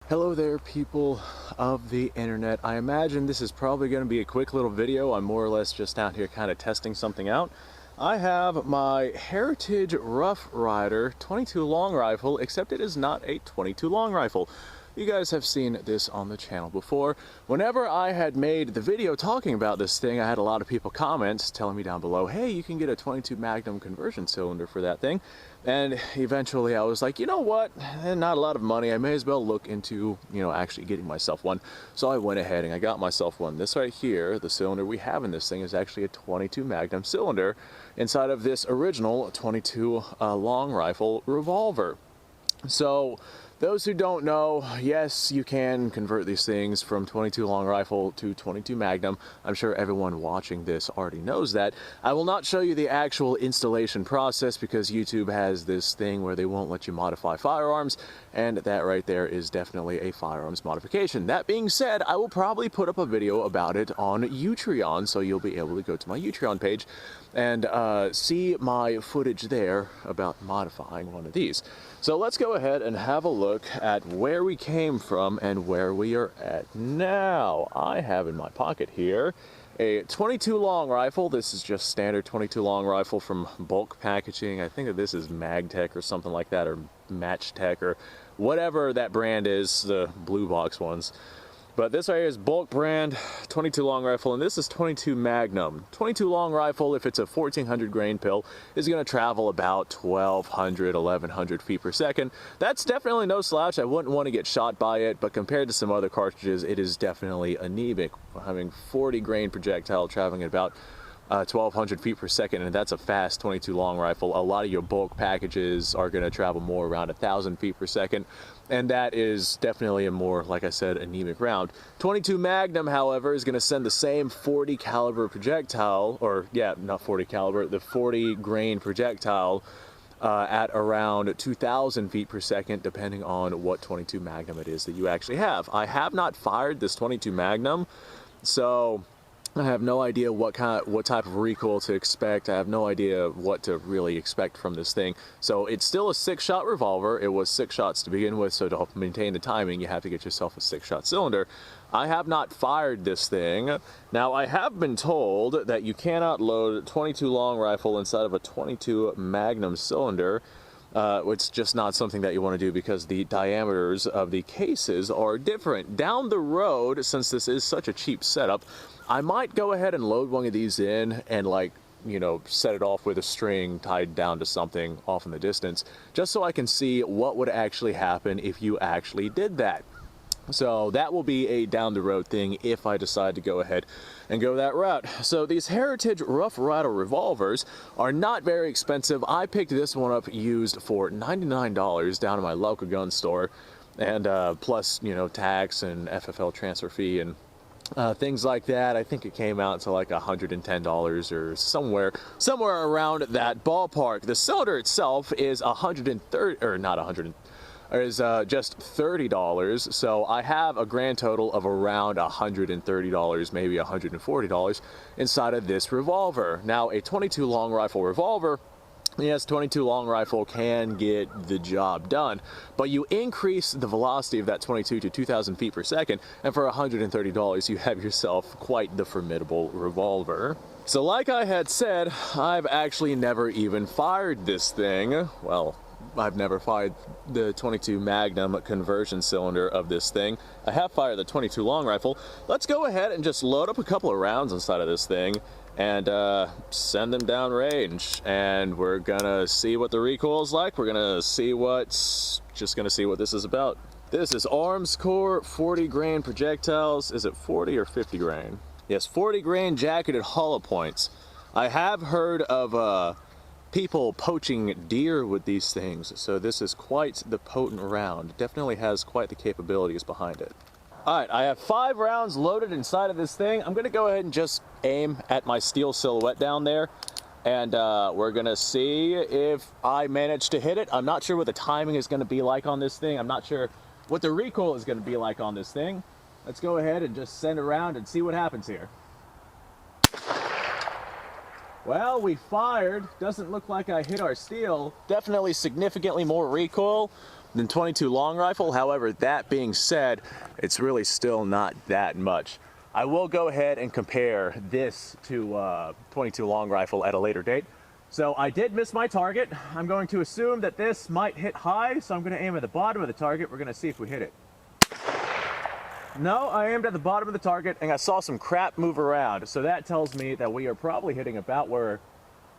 Hello there, people of the internet. I imagine this is probably going to be a quick little video. I'm more or less just out here kind of testing something out. I have my Heritage Rough Rider 22 long rifle, except it is not a 22 long rifle. You guys have seen this on the channel before. Whenever I had made the video talking about this thing, I had a lot of people comment telling me down below, hey, you can get a 22 Magnum conversion cylinder for that thing. And eventually I was like, you know what, not a lot of money, I may as well look into, actually getting myself one. So I went ahead and I got myself one. This right here, the cylinder we have in this thing, is actually a 22 Magnum cylinder inside of this original 22 long rifle revolver. So those who don't know, yes, you can convert these things from 22 long rifle to 22 Magnum. I'm sure everyone watching this already knows that. I will not show you the actual installation process because YouTube has this thing where they won't let you modify firearms, and that right there is definitely a firearms modification. That being said, I will probably put up a video about it on Utreon, so you'll be able to go to my Utreon page and see my footage there about modifying one of these. So let's go ahead and have a look at where we came from and where we are at now. I have in my pocket here a 22 long rifle. This is just standard 22 long rifle from bulk packaging. I think that this is Magtech or something like that, or Matchtech, or whatever that brand is, the blue box ones. But this right here is bulk brand 22 long rifle, and this is 22 Magnum. 22 long rifle, if it's a 1400 grain pill, is going to travel about 1200, 1100 feet per second. That's definitely no slouch. I wouldn't want to get shot by it, but compared to some other cartridges, it is definitely anemic. Having 40 grain projectile traveling at about 1200 feet per second, and that's a fast 22 long rifle. A lot of your bulk packages are going to travel more around 1000 feet per second, and that is definitely a more, like I said, anemic round. 22 Magnum, however, is going to send the same 40 caliber projectile, or yeah, not 40 caliber, the 40 grain projectile at around 2000 feet per second, depending on what 22 Magnum it is that you actually have. I have not fired this 22 Magnum, so I have no idea what type of recoil to expect. I have no idea what to really expect from this thing. So it's still a 6-shot revolver. It was 6 shots to begin with, so to maintain the timing, you have to get yourself a 6-shot cylinder. I have not fired this thing. Now, I have been told that you cannot load a 22 long rifle inside of a 22 Magnum cylinder. It's just not something that you want to do because the diameters of the cases are different. Down the road, since this is such a cheap setup, I might go ahead and load one of these in and, like, set it off with a string tied down to something off in the distance, just so I can see what would actually happen if you actually did that. So that will be a down the road thing if I decide to go ahead and go that route. So these Heritage Rough Rider revolvers are not very expensive. I picked this one up used for $99 down at my local gun store, and plus, tax and FFL transfer fee and things like that. I think it came out to like $110 or somewhere around that ballpark. The cylinder itself is $130, or not 100. Is just $30, so I have a grand total of around $130, maybe $140 inside of this revolver. Now, a 22 long rifle revolver, yes, 22 long rifle can get the job done, but you increase the velocity of that 22 to 2000 feet per second, and for $130 you have yourself quite the formidable revolver. So like I had said, I've actually never even fired this thing. Well, I've never fired the 22 Magnum conversion cylinder of this thing. I have fired the 22 long rifle. Let's go ahead and just load up a couple of rounds inside of this thing and send them down range. And we're gonna see what the recoil is like. We're gonna see what this is about. This is Armscore 40 grain projectiles. Is it 40 or 50 grain? Yes, 40 grain jacketed hollow points. I have heard of people poaching deer with these things, so this is quite the potent round. It definitely has quite the capabilities behind it. Alright, I have 5 rounds loaded inside of this thing. I'm gonna go ahead and just aim at my steel silhouette down there, and we're gonna see if I manage to hit it. I'm not sure what the timing is gonna be like on this thing. I'm not sure what the recoil is gonna be like on this thing. Let's go ahead and just send around and see what happens here. Well, we fired. Doesn't look like I hit our steel. Definitely significantly more recoil, than 22 long rifle. However, that being said, it's really still not that much. I will go ahead and compare this to 22 long rifle at a later date. So I did miss my target. I'm going to assume that this might hit high, so I'm going to aim at the bottom of the target. We're going to see if we hit it. No, I aimed at the bottom of the target and I saw some crap move around. So that tells me that we are probably hitting about where...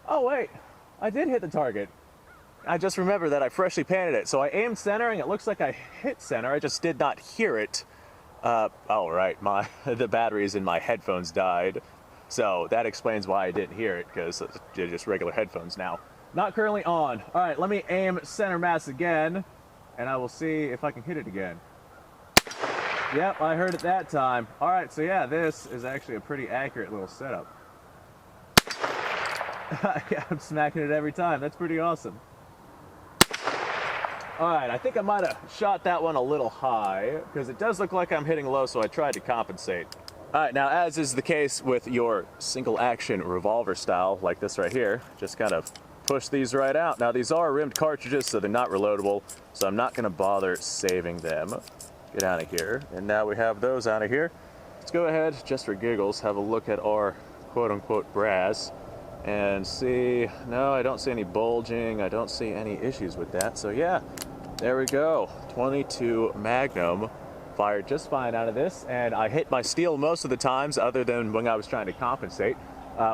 Oh wait, I did hit the target. I just remember that I freshly painted it. So I aimed center and it looks like I hit center. I just did not hear it. Oh right, the batteries in my headphones died. So that explains why I didn't hear it, because they're just regular headphones now. Not currently on. All right, let me aim center mass again and I will see if I can hit it again. Yep, I heard it that time. All right, so yeah, this is actually a pretty accurate little setup. I'm smacking it every time. That's pretty awesome. All right, I think I might have shot that one a little high because it does look like I'm hitting low, so I tried to compensate. All right, now as is the case with your single action revolver style, like this right here, just kind of push these right out. Now these are rimmed cartridges, so they're not reloadable, so I'm not gonna bother saving them. Get out of here. And now we have those out of here. Let's go ahead, just for giggles, have a look at our quote-unquote brass and see. No, I don't see any bulging. I don't see any issues with that. So yeah, there we go. 22 Magnum fired just fine out of this, and I hit my steel most of the times, other than when I was trying to compensate.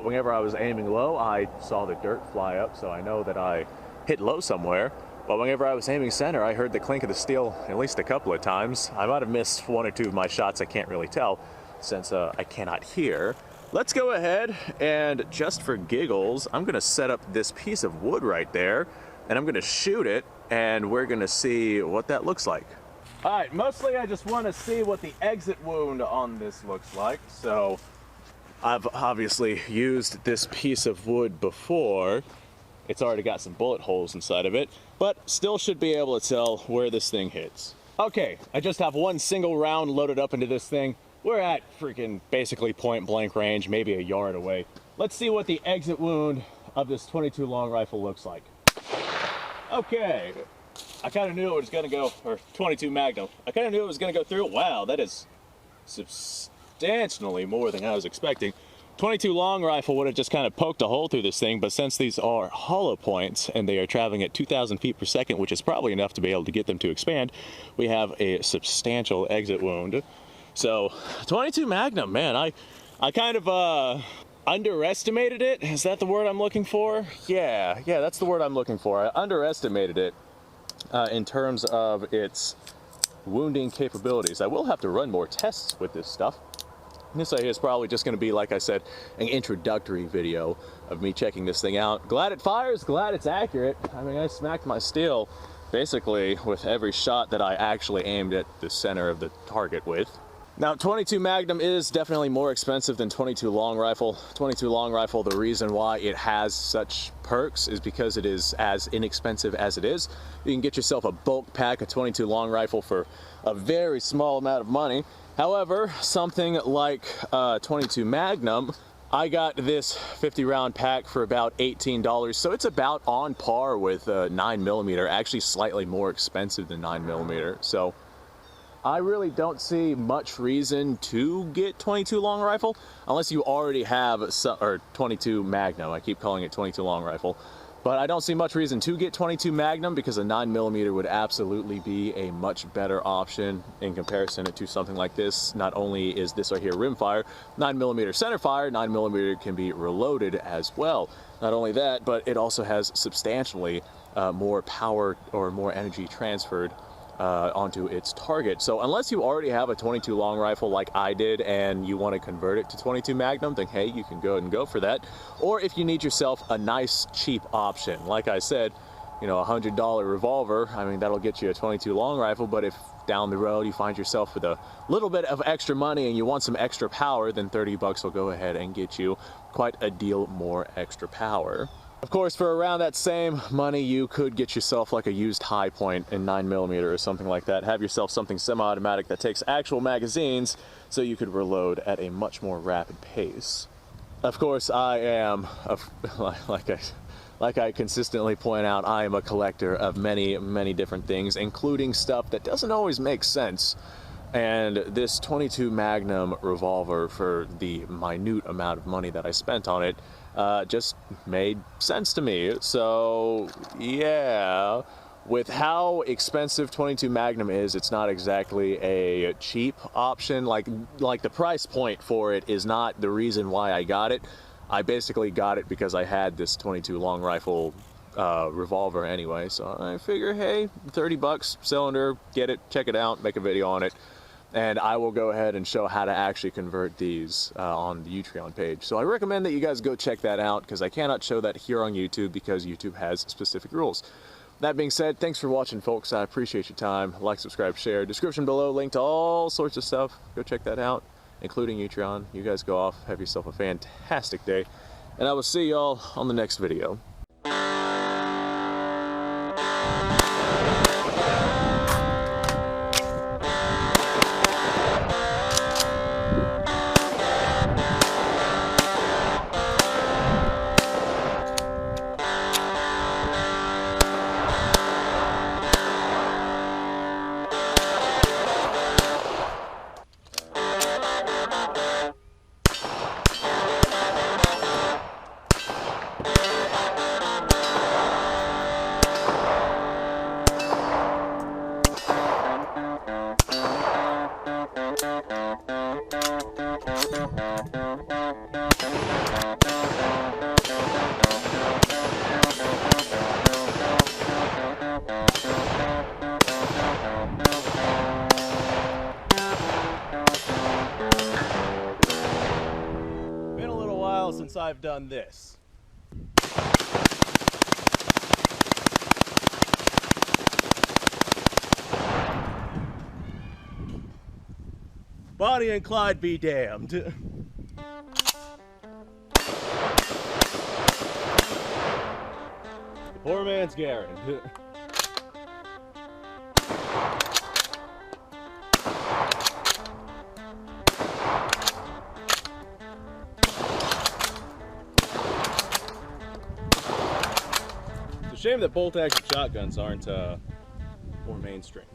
Whenever I was aiming low, I saw the dirt fly up, so I know that I hit low somewhere. But whenever I was aiming center, I heard the clink of the steel at least a couple of times. I might have missed one or two of my shots, I can't really tell, since I cannot hear. Let's go ahead and, just for giggles, I'm gonna set up this piece of wood right there, and I'm gonna shoot it, and we're gonna see what that looks like. All right, mostly I just wanna see what the exit wound on this looks like. So I've obviously used this piece of wood before. It's already got some bullet holes inside of it, but still should be able to tell where this thing hits. Okay, I just have one single round loaded up into this thing. We're at freaking basically point blank range, maybe a yard away. Let's see what the exit wound of this 22 long rifle looks like. Okay, I kind of knew it was gonna go, or 22 Magnum. I kind of knew it was gonna go through. Wow, that is substantially more than I was expecting. 22 long rifle would have just kind of poked a hole through this thing, but since these are hollow points and they are traveling at 2,000 feet per second, which is probably enough to be able to get them to expand, we have a substantial exit wound. So 22 Magnum, man, I kind of underestimated it. Is that the word I'm looking for? Yeah, that's the word I'm looking for. I underestimated it in terms of its wounding capabilities. I will have to run more tests with this stuff. This is probably just going to be, like I said, an introductory video of me checking this thing out. Glad it fires, glad it's accurate. I mean, I smacked my steel basically with every shot that I actually aimed at the center of the target with. Now, 22 Magnum is definitely more expensive than 22 long rifle. 22 long rifle, the reason why it has such perks is because it is as inexpensive as it is. You can get yourself a bulk pack of 22 long rifle for a very small amount of money. However, something like 22 Magnum, I got this 50 round pack for about $18, so it's about on par with 9mm, actually slightly more expensive than 9mm. So I really don't see much reason to get 22 long rifle unless you already have or 22 Magnum. I keep calling it 22 long rifle. But I don't see much reason to get 22 Magnum because a 9mm would absolutely be a much better option in comparison to something like this. Not only is this right here rimfire, 9mm centerfire, 9mm can be reloaded as well. Not only that, but it also has substantially more power or more energy transferred onto its target. So unless you already have a 22 long rifle like I did and you want to convert it to 22 Magnum, then hey, you can go ahead and go for that. Or if you need yourself a nice cheap option, like I said, you know, $100 revolver, I mean, that'll get you a 22 long rifle. But if down the road you find yourself with a little bit of extra money and you want some extra power, then 30 bucks will go ahead and get you quite a deal more extra power. Of course, for around that same money, you could get yourself like a used high point in 9mm or something like that. Have yourself something semi-automatic that takes actual magazines so you could reload at a much more rapid pace. Of course, I am, like I consistently point out, I am a collector of many, many different things, including stuff that doesn't always make sense. And this 22 Magnum revolver, for the minute amount of money that I spent on it, just made sense to me. So yeah, with how expensive 22 Magnum is, it's not exactly a cheap option. Like the price point for it is not the reason why I got it. I basically got it because I had this 22 long rifle revolver anyway. So I figure, hey, 30 bucks cylinder, get it, check it out, make a video on it. And I will go ahead and show how to actually convert these on the Utreon page. So I recommend that you guys go check that out, because I cannot show that here on YouTube because YouTube has specific rules. That being said, thanks for watching, folks. I appreciate your time. Like, subscribe, share. Description below, link to all sorts of stuff. Go check that out, including Utreon. You guys go off, have yourself a fantastic day, and I will see y'all on the next video. Been a little while since I've done this. Bonnie and Clyde be damned. Poor man's Garrett. It's a shame that bolt-action shotguns aren't more mainstream.